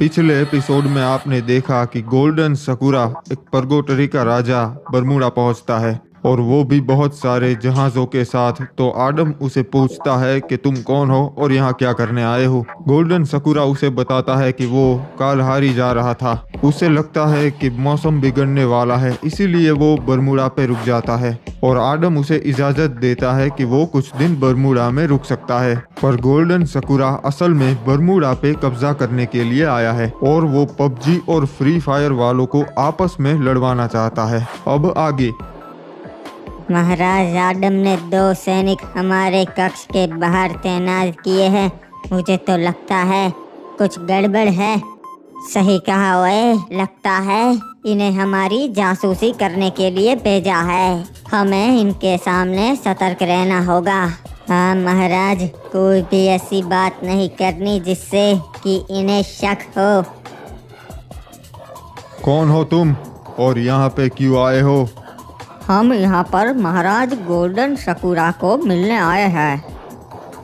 पिछले एपिसोड में आपने देखा कि गोल्डन सकुरा एक पर्गोटरी का राजा बरमूडा पहुंचता है और वो भी बहुत सारे जहाजों के साथ। तो आडम उसे पूछता है कि तुम कौन हो और यहाँ क्या करने आए हो। गोल्डन सकुरा उसे बताता है कि वो कालहारी जा रहा था। उसे लगता है कि मौसम बिगड़ने वाला है, इसीलिए वो बरमूडा पे रुक जाता है और आडम उसे इजाजत देता है कि वो कुछ दिन बरमूडा में रुक सकता है। पर गोल्डन सकुरा असल में बरमूडा पे कब्जा करने के लिए आया है और वो पबजी और फ्री फायर वालों को आपस में लड़वाना चाहता है। अब आगे। महाराज आडम ने 2 सैनिक हमारे कक्ष के बाहर तैनात किए हैं। मुझे तो लगता है कुछ गड़बड़ है। सही कहा ओए, लगता है इन्हें हमारी जासूसी करने के लिए भेजा है। हमें इनके सामने सतर्क रहना होगा। हाँ महाराज, कोई भी ऐसी बात नहीं करनी जिससे कि इन्हें शक हो। कौन हो तुम और यहाँ पे क्यों आए हो? हम यहाँ पर महाराज गोल्डन सकुरा को मिलने आए हैं।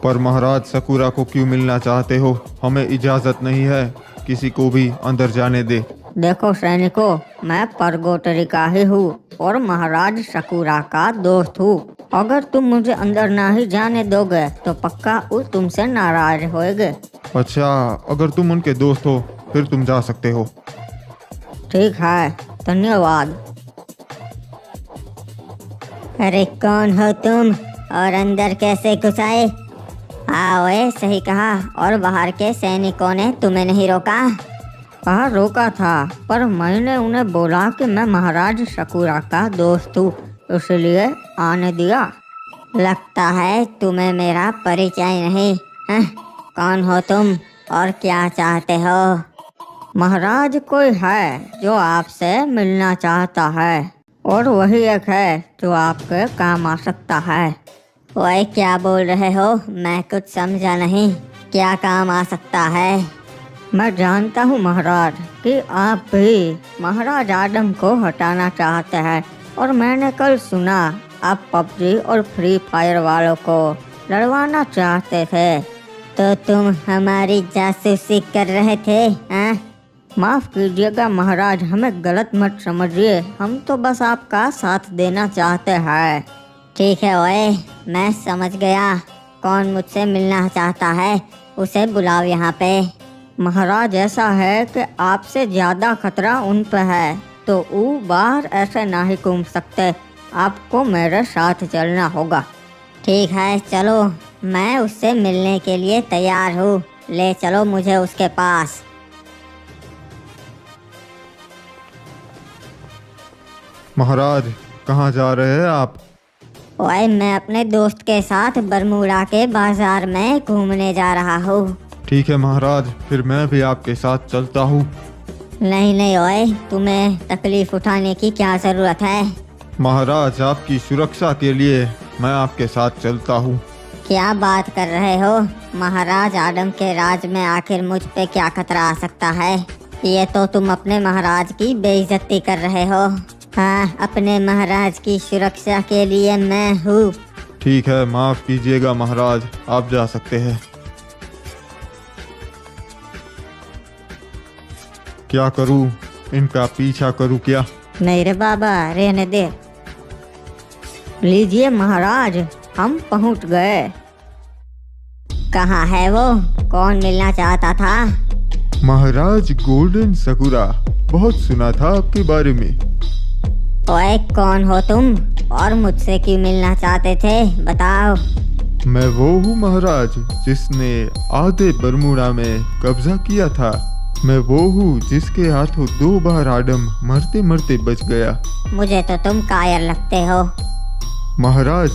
पर महाराज सकुरा को क्यों मिलना चाहते हो? हमें इजाजत नहीं है किसी को भी अंदर जाने दे। देखो सैनिकों, मैं पर्गोटरी का ही हूँ और महाराज सकुरा का दोस्त हूँ। अगर तुम मुझे अंदर ना ही जाने दोगे तो पक्का वो तुमसे नाराज होएंगे। अच्छा, अगर तुम उनके दोस्त हो फिर तुम जा सकते हो। ठीक है, धन्यवाद। अरे कौन हो तुम और अंदर कैसे घुस आए? ओए, सही कहा। और बाहर के सैनिकों ने तुम्हें नहीं रोका? हाँ रोका था, पर मैंने उन्हें बोला कि मैं महाराज सकुरा का दोस्त हूँ, इसलिए आने दिया। लगता है तुम्हें मेरा परिचय नहीं है। कौन हो तुम और क्या चाहते हो? महाराज कोई है जो आपसे मिलना चाहता है और वही एक है जो आपके काम आ सकता है। ओए, क्या बोल रहे हो? मैं कुछ समझा नहीं। क्या काम आ सकता है? मैं जानता हूँ महाराज कि आप भी महाराज आडम को हटाना चाहते हैं और मैंने कल सुना आप पबजी और फ्री फायर वालों को लड़वाना चाहते थे। तो तुम हमारी जासूसी कर रहे थे? हाँ? माफ़ कीजिएगा महाराज, हमें गलत मत समझिए। हम तो बस आपका साथ देना चाहते हैं। ठीक है ओए, मैं समझ गया। कौन मुझसे मिलना चाहता है उसे बुलाओ यहाँ पे। महाराज ऐसा है कि आपसे ज़्यादा खतरा उन पे है, तो वो बाहर ऐसे ना ही घूम सकते। आपको मेरे साथ चलना होगा। ठीक है, चलो, मैं उससे मिलने के लिए तैयार हूँ। ले चलो मुझे उसके पास। महाराज कहाँ जा रहे हैं आप? ओए, मैं अपने दोस्त के साथ बरमूडा के बाजार में घूमने जा रहा हूँ। ठीक है महाराज, फिर मैं भी आपके साथ चलता हूँ। नहीं नहीं ओए, तुम्हें तकलीफ उठाने की क्या जरूरत है? महाराज आपकी सुरक्षा के लिए मैं आपके साथ चलता हूँ। क्या बात कर रहे हो? महाराज आडम के राज में आखिर मुझ पे क्या खतरा आ सकता है? ये तो तुम अपने महाराज की बेइज्जती कर रहे हो। हाँ, अपने महाराज की सुरक्षा के लिए मैं हूँ। ठीक है, माफ कीजिएगा महाराज, आप जा सकते हैं। क्या करूँ, इनका पीछा करूँ क्या? नहीं रे बाबा, रहने दे। लीजिए महाराज, हम पहुँच गए। कहाँ है वो? कौन मिलना चाहता था? महाराज गोल्डन सकुरा, बहुत सुना था आपके बारे में। ओए, कौन हो तुम और मुझसे क्यों मिलना चाहते थे? बताओ। मैं वो हूँ महाराज जिसने आधे बरमूडा में कब्जा किया था। मैं वो हूँ जिसके हाथों 2 बार आडम मरते मरते बच गया। मुझे तो तुम कायर लगते हो। महाराज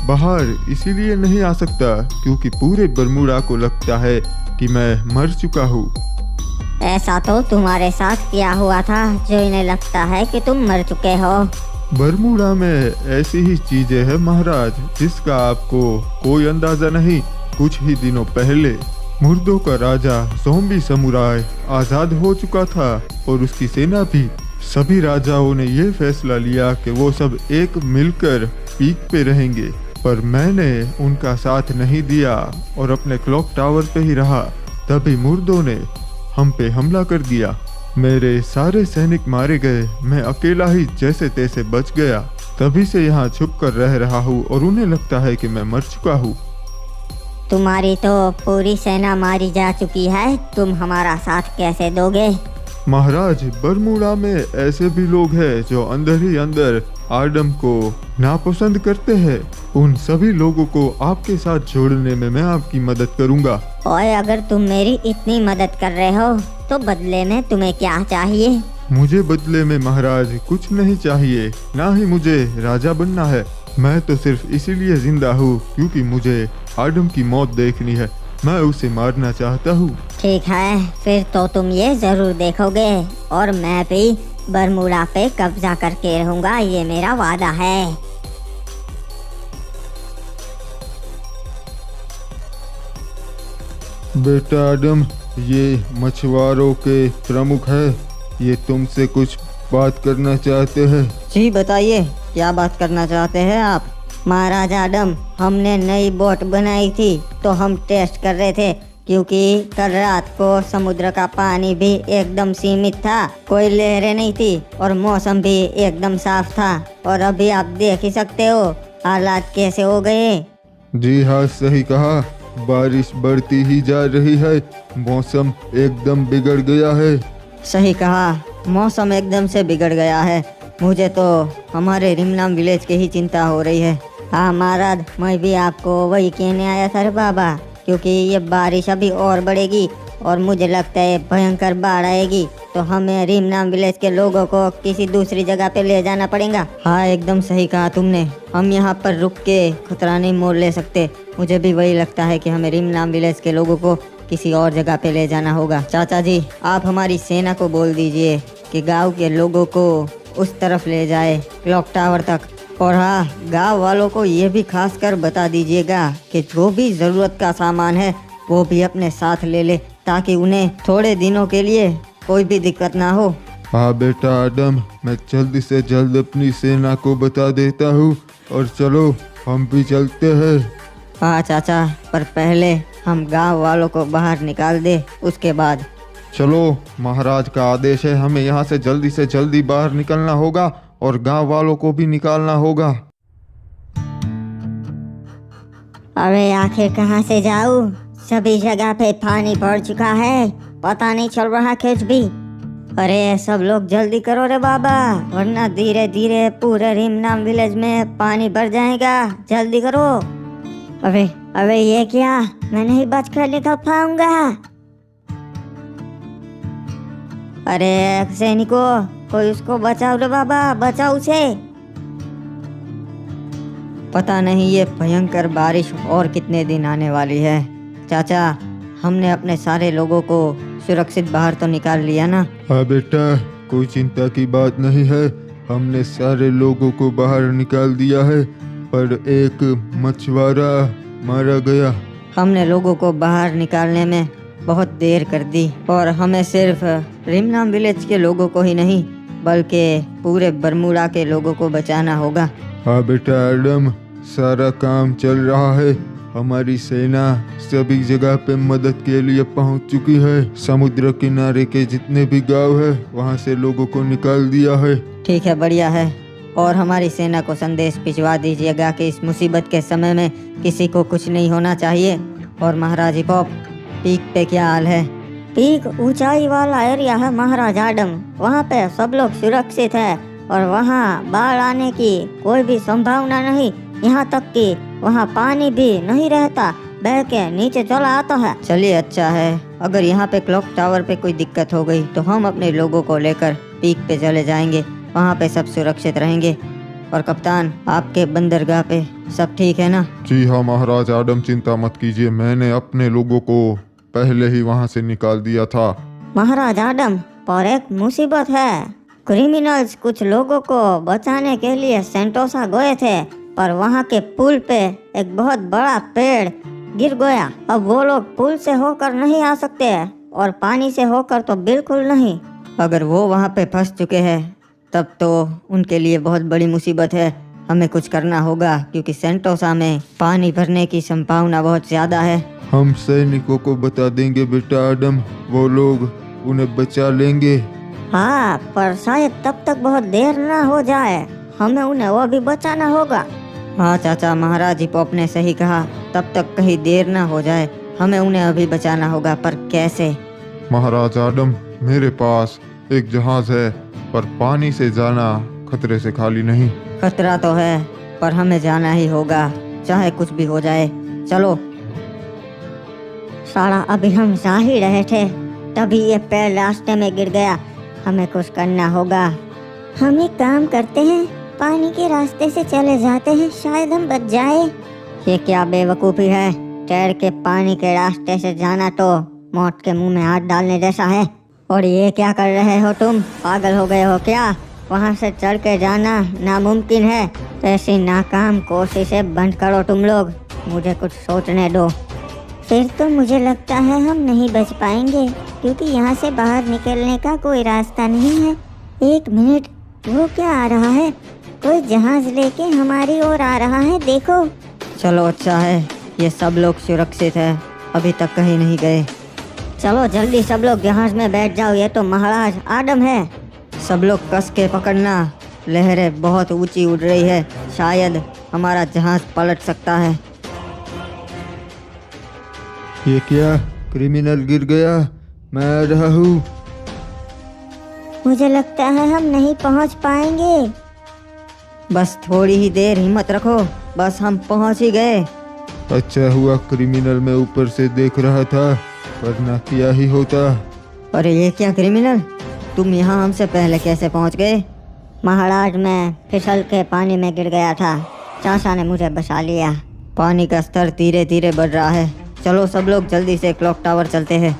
बाहर इसीलिए नहीं आ सकता क्योंकि पूरे बरमूडा को लगता है कि मैं मर चुका हूँ। ऐसा तो तुम्हारे साथ क्या हुआ था जो इन्हें लगता है कि तुम मर चुके हो? बरमूडा में ऐसी ही चीजें हैं महाराज जिसका आपको कोई अंदाजा नहीं। कुछ ही दिनों पहले मुर्दों का राजा ज़ॉम्बी समुराय आज़ाद हो चुका था और उसकी सेना भी। सभी राजाओं ने ये फैसला लिया कि वो सब एक मिलकर पीक पे रहेंगे, पर मैंने उनका साथ नहीं दिया और अपने क्लॉक टावर पे ही रहा। तभी मुर्दों ने हम पे हमला कर दिया। मेरे सारे सैनिक मारे गए, मैं अकेला ही जैसे तैसे बच गया। तभी से यहाँ छुप कर रह रहा हूँ और उन्हें लगता है कि मैं मर चुका हूँ। तुम्हारी तो पूरी सेना मारी जा चुकी है, तुम हमारा साथ कैसे दोगे? महाराज, बरमूडा में ऐसे भी लोग हैं जो अंदर ही अंदर आडम को नापसंद करते हैं। उन सभी लोगों को आपके साथ जोड़ने में मैं आपकी मदद करूंगा। और अगर तुम मेरी इतनी मदद कर रहे हो तो बदले में तुम्हें क्या चाहिए? मुझे बदले में महाराज कुछ नहीं चाहिए, ना ही मुझे राजा बनना है। मैं तो सिर्फ इसीलिए जिंदा हूँ क्योंकि मुझे आडम की मौत देखनी है। मैं उसे मारना चाहता हूँ। ठीक है, फिर तो तुम ये जरूर देखोगे और मैं भी बरमूडा पे कब्जा करके रहूंगा, ये मेरा वादा है। बेटा आडम, ये मछुआरों के प्रमुख है, ये तुमसे कुछ बात करना चाहते हैं। जी बताइए, क्या बात करना चाहते हैं आप? महाराज आडम, हमने नई बोट बनाई थी तो हम टेस्ट कर रहे थे, क्योंकि कल रात को समुद्र का पानी भी एकदम सीमित था, कोई लहरें नहीं थी और मौसम भी एकदम साफ था। और अभी आप देख ही सकते हो हालात कैसे हो गए। जी हाँ, सही कहा। बारिश बढ़ती ही जा रही है, मौसम एकदम बिगड़ गया है। सही कहा, मौसम एकदम से बिगड़ गया है। मुझे तो हमारे रिमनाम विलेज की ही चिंता हो रही है। हाँ महाराज, मैं भी आपको वही कहने आया था रे बाबा, क्योंकि ये बारिश अभी और बढ़ेगी और मुझे लगता है भयंकर बाढ़ आएगी, तो हमें रिमनाम विलेज के लोगों को किसी दूसरी जगह पे ले जाना पड़ेगा। हाँ एकदम सही कहा तुमने, हम यहाँ पर रुक के खतरा नहीं मोल ले सकते। मुझे भी वही लगता है कि हमें रिमनाम विलेज के लोगों को किसी और जगह पे ले जाना होगा। चाचा जी, आप हमारी सेना को बोल दीजिए कि गांव के लोगों को उस तरफ ले जाए, क्लॉक टावर तक। और हाँ, गांव वालों को ये भी खास कर बता दीजिएगा कि जो भी ज़रूरत का सामान है वो भी अपने साथ ले ले, ताकि उन्हें थोड़े दिनों के लिए कोई भी दिक्कत ना हो। हाँ बेटा आडम, मैं जल्द से जल्द अपनी सेना को बता देता हूँ और चलो हम भी चलते हैं। हाँ चाचा, पर पहले हम गांव वालों को बाहर निकाल दे, उसके बाद। चलो, महाराज का आदेश है, हमें यहाँ से जल्दी बाहर निकलना होगा और गांव वालों को भी निकालना होगा। अरे आखिर कहाँ से जाऊँ? सभी जगह पे पानी भर चुका है, पता नहीं चल रहा कुछ भी। अरे सब लोग जल्दी करो रे बाबा, वरना धीरे धीरे पूरे रिमनाम विलेज में पानी भर जाएगा। जल्दी करो। अरे ये क्या, मैं नहीं बच कर निकल पाऊंगा। अरे सैनिकों, कोई उसको बचाओ रे बाबा, बचाओ उसे। पता नहीं ये भयंकर बारिश और कितने दिन आने वाली है। चाचा, हमने अपने सारे लोगों को सुरक्षित बाहर तो निकाल लिया ना? हाँ बेटा, कोई चिंता की बात नहीं है, हमने सारे लोगों को बाहर निकाल दिया है, पर एक मछुआरा मारा गया। हमने लोगों को बाहर निकालने में बहुत देर कर दी और हमें सिर्फ रिमनाम विलेज के लोगों को ही नहीं बल्कि पूरे बरमूडा के लोगों को बचाना होगा। हाँ बेटा आडम, सारा काम चल रहा है, हमारी सेना सभी जगह पे मदद के लिए पहुंच चुकी है। समुद्र किनारे के जितने भी गांव है वहां से लोगों को निकाल दिया है। ठीक है, बढ़िया है। और हमारी सेना को संदेश भिजवा दीजिएगा कि इस मुसीबत के समय में किसी को कुछ नहीं होना चाहिए। और महाराज हिपॉप, पीक पे क्या हाल है? पीक ऊंचाई वाला एरिया है महाराज आडम, वहाँ पे सब लोग सुरक्षित है और वहाँ बाढ़ आने की कोई भी संभावना नहीं। यहाँ तक कि वहाँ पानी भी नहीं रहता, बह के नीचे चला आता है। चलिए अच्छा है, अगर यहाँ पे क्लॉक टावर पे कोई दिक्कत हो गई तो हम अपने लोगों को लेकर पीक पे चले जाएंगे, वहाँ पे सब सुरक्षित रहेंगे। और कप्तान, आपके बंदरगाह पे सब ठीक है ना? जी हाँ महाराज आडम, चिंता मत कीजिए, मैंने अपने लोगों को पहले ही वहाँ से निकाल दिया था। महाराज आडम, पर एक मुसीबत है। क्रिमिनल्स कुछ लोगों को बचाने के लिए सेंटोसा गए थे, पर वहाँ के पुल पे एक बहुत बड़ा पेड़ गिर गया। अब वो लोग पुल से होकर नहीं आ सकते और पानी से होकर तो बिल्कुल नहीं। अगर वो वहाँ पे फंस चुके हैं तब तो उनके लिए बहुत बड़ी मुसीबत है। हमें कुछ करना होगा क्योंकि सेंटोसा में पानी भरने की संभावना बहुत ज़्यादा है। हम सैनिकों को बता देंगे बेटा आडम, वो लोग उन्हें बचा लेंगे। हाँ, पर शायद तब तक बहुत देर ना हो जाए, हमें उन्हें वो भी बचाना होगा। हाँ चाचा, महाराज हिपोप ने सही कहा, तब तक कहीं देर ना हो जाए, हमें उन्हें अभी बचाना होगा, पर कैसे? महाराज आडम, मेरे पास एक जहाज है, पर पानी से जाना खतरे से खाली नहीं। खतरा तो है, पर हमें जाना ही होगा, चाहे कुछ भी हो जाए। चलो। साला, अभी हम जा ही रहे थे, तभी ये पेड़ रास्ते में गिर गया। हमें कुछ करना होगा। हम एक काम करते हैं, पानी के रास्ते से चले जाते हैं, शायद हम बच जाए। ये क्या बेवकूफ़ी है, तैर के पानी के रास्ते से जाना तो मौत के मुंह में हाथ डालने जैसा है। और ये क्या कर रहे हो तुम, पागल हो गए हो क्या? वहाँ से चढ़ के जाना नामुमकिन है। ऐसी नाकाम कोशिशें बंद करो तुम लोग, मुझे कुछ सोचने दो। फिर तो मुझे लगता है हम नहीं बच पाएंगे, क्योंकि यहाँ से बाहर निकलने का कोई रास्ता नहीं है। एक मिनट, वो क्या आ रहा है? कोई जहाज लेके हमारी ओर आ रहा है, देखो। चलो, अच्छा है ये सब लोग सुरक्षित है, अभी तक कहीं नहीं गए। चलो जल्दी सब लोग जहाज में बैठ जाओ, ये तो महाराज आडम है। सब लोग कस के पकड़ना, लहरें बहुत ऊंची उड़ रही है, शायद हमारा जहाज पलट सकता है। ये क्या, क्रिमिनल गिर गया? मैं आ रहा हूँ। मुझे लगता है हम नहीं पहुँच पाएंगे। बस थोड़ी ही देर हिम्मत रखो, बस हम पहुँच ही गए। अच्छा हुआ क्रिमिनल मैं ऊपर से देख रहा था, वरना क्या ही होता। अरे ये क्या क्रिमिनल, तुम यहाँ हमसे पहले कैसे पहुँच गए? महाराज, मैं फिसल के पानी में गिर गया था, चाचा ने मुझे बचा लिया। पानी का स्तर धीरे धीरे बढ़ रहा है, चलो सब लोग जल्दी से क्लॉक टावर चलते हैं।